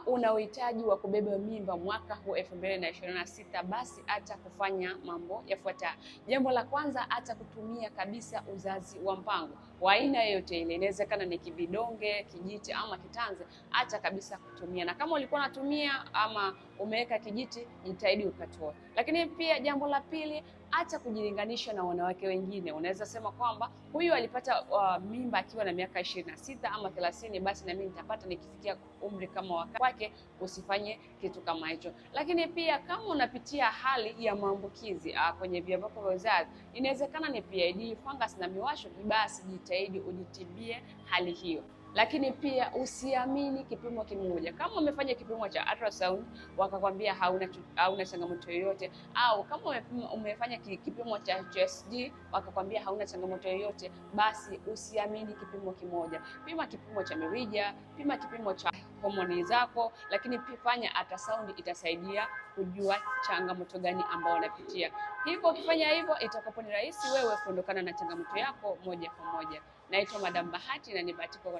Kama una uhitaji wa kubeba mimba mwaka huu 2026, basi acha kufanya mambo yafuatayo. Jambo la kwanza, acha kutumia kabisa uzazi wa mpango wa aina yoyote ile. Inawezekana ni kividonge, kijiti ama kitanzi, acha kabisa kutumia. Na kama ulikuwa unatumia ama umeweka kijiti, jitahidi ukatoa. Lakini pia jambo la pili, acha kujilinganisha na wanawake wengine. Unaweza sema kwamba huyu alipata mimba akiwa na miaka 26 ama 30, basi na mimi nitapata nikifikia umri kama wake. Usifanye kitu kama hicho. Lakini pia kama unapitia hali ya maambukizi kwenye via vyako vya uzazi, inawezekana ni PID, fungus na miwasho, basi jitahidi ujitibie hali hiyo. Lakini pia usiamini kipimo kimoja. Kama umefanya kipimo cha ultrasound wakakwambia hauna changamoto yoyote, au kama umefanya kipimo cha HSG wakakwambia hauna changamoto yoyote, basi usiamini kipimo kimoja. Pima kipimo cha mirija, pima kipimo cha homoni zako, lakini pia fanya ultrasound, itasaidia kujua changamoto gani ambayo unapitia. Hivyo ukifanya hivyo, itakuwa ni rahisi wewe kuondokana na changamoto yako moja kwa moja. Naitwa Madam Bahati na ni Bahati kwa